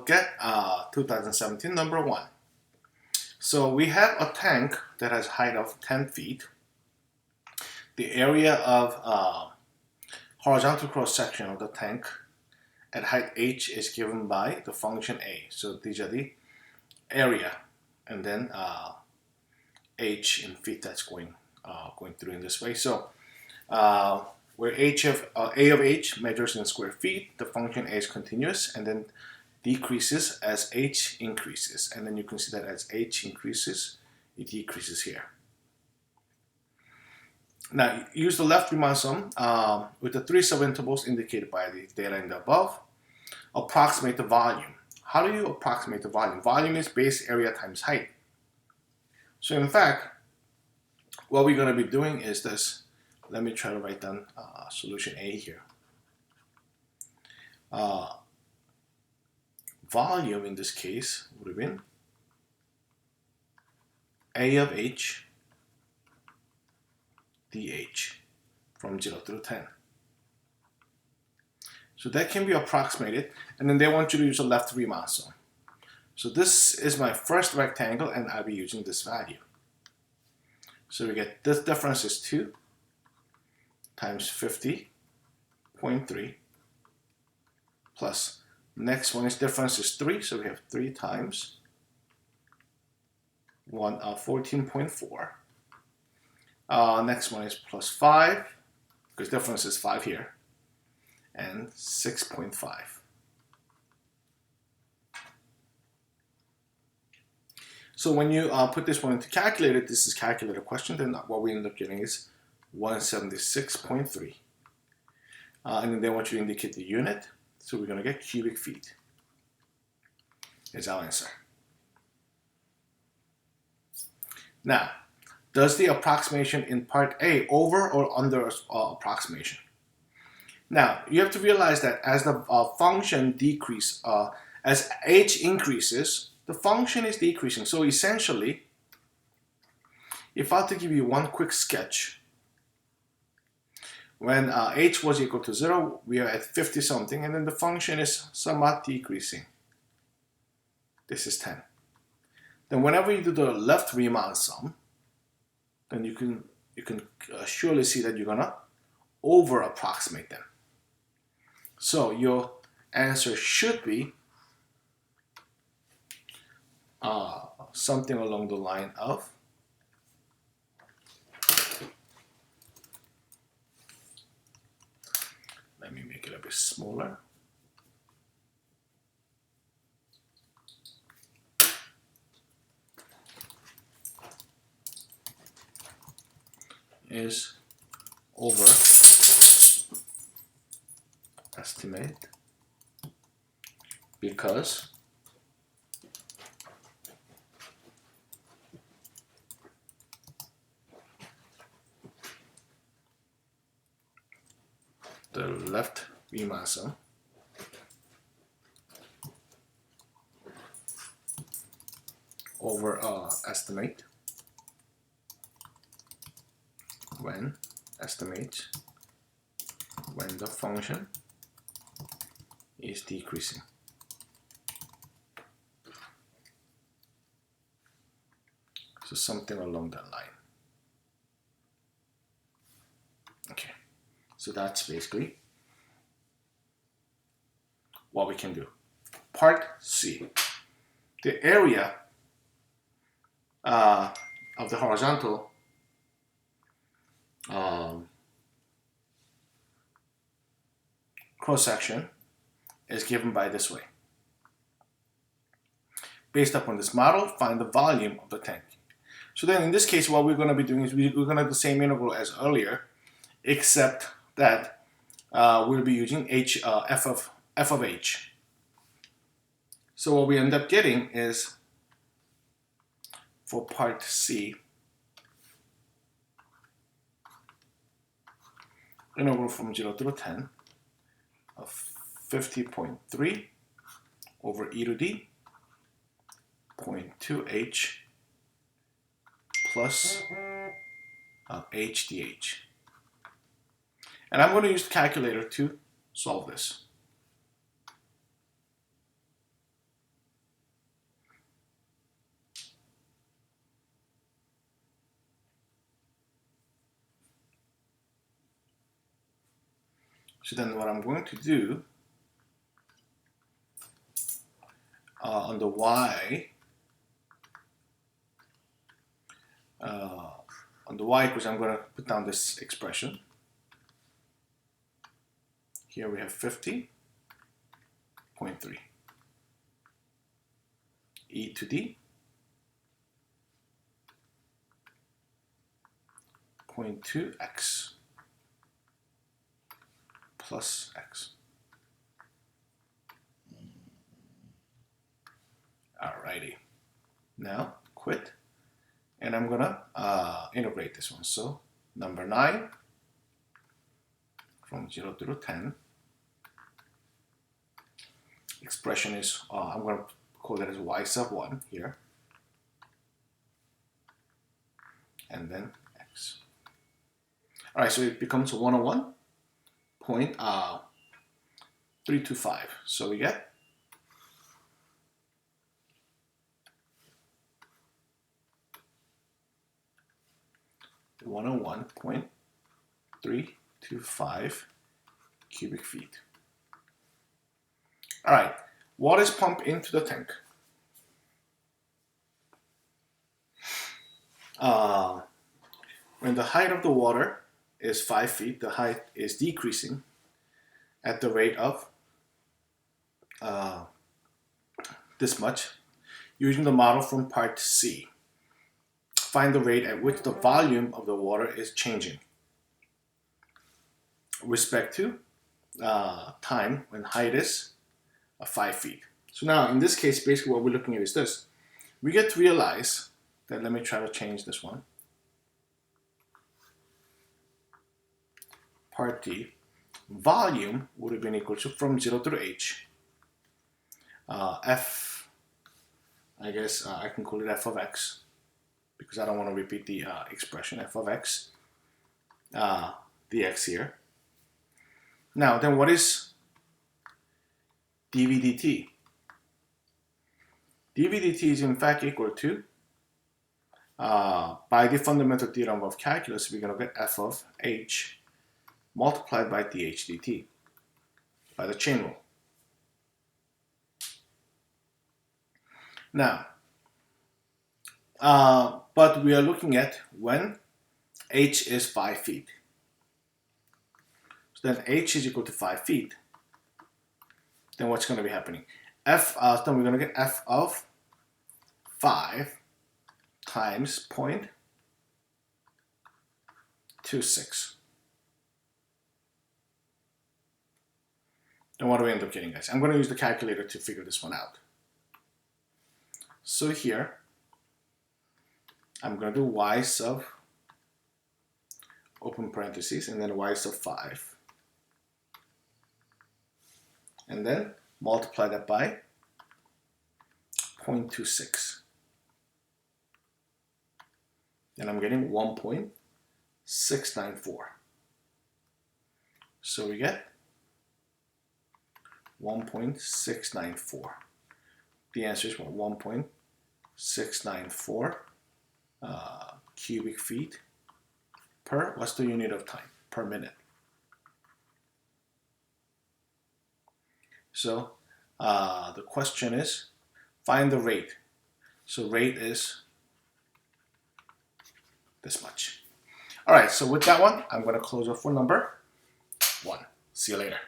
look at 2017 number 1. So we have a tank that has height of 10 feet. The area of horizontal cross-section of the tank at height h is given by the function a. So these are the area, and then h in feet that's going through in this way. So where a of h measures in square feet, the function a is continuous and then decreases as h increases, and then you can see that as h increases, it decreases here. Now use the left Riemann sum with the 3 subintervals indicated by the data in the above. Approximate the volume. How do you approximate the volume? Volume is base area times height. So in fact, what we're going to be doing is this. Let me try to write down solution A here. Volume in this case would have been A of h dh from 0 through 10. So that can be approximated, and then they want you to use a left Riemann sum. So this is my first rectangle, and I'll be using this value. So we get this difference is 2 times 50.3 plus next one is difference is 3, so we have 3 times 14.4. Next one is plus 5, because difference is 5 here, and 6.5. So when you put this one into calculator, this is calculator question, then what we end up getting is 176.3. And then they want you to indicate the unit, so we're going to get cubic feet. Is our answer. Now, does the approximation in part A over or under approximation? Now, you have to realize that as the function decreases, as h increases, the function is decreasing. So essentially, if I have to give you one quick sketch, when h was equal to 0, we are at 50 something, and then the function is somewhat decreasing. This is 10. Then whenever you do the left Riemann sum, then you can surely see that you're gonna over approximate them. So your answer should be something along the line of let me make it a bit smaller. Is over estimate because the left Riemann sum over estimate when the function is decreasing. So something along that line. Okay, so that's basically what we can do. Part C, the area of the horizontal cross-section is given by this way. Based upon this model, find the volume of the tank. So then in this case, what we're going to be doing is we're going to have the same integral as earlier, except that we'll be using f of h. So what we end up getting is, for part C, integral from 0 through 10 of 50.3 over e to d 0.2h plus h dh. And I'm going to use the calculator to solve this. So then what I'm going to do on the y, equals, I'm going to put down this expression. Here we have 50.3 e to the 0.2x plus x. Alrighty. Now quit, and I'm gonna integrate this one. So number 9 from 0 to 10. Expression is I'm gonna call that as y sub 1 here, and then x. All right, so it becomes 101.325. So we get 101.325 cubic feet. All right, water is pumped into the tank. When the height of the water is 5 feet, the height is decreasing at the rate of this much. Using the model from part C, find the rate at which the volume of the water is changing with respect to time when height is 5 feet. So now in this case, basically what we're looking at is this. We get to realize that, let me try to change this one. Part D, volume would have been equal to, from 0 to h, f, I guess I can call it f of x, because I don't want to repeat the expression, f of x dx here. Now then, what is dv dt? dv dt is in fact equal to, by the fundamental theorem of calculus, we're going to get f of h multiplied by dh dt by the chain rule. Now, but we are looking at when h is 5 feet. So then h is equal to 5 feet. Then what's going to be happening? Then we're going to get f of 5 times 0.26. Then what do we end up getting, guys? I'm going to use the calculator to figure this one out. So here, I'm going to do y sub, open parentheses, and then y sub 5. And then multiply that by 0.26. And I'm getting 1.694. So we get 1.694. The answer is 1.694 cubic feet per, what's the unit of time? Per minute. So the question is, find the rate. So rate is this much. All right, so with that one, I'm going to close off for number 1. See you later.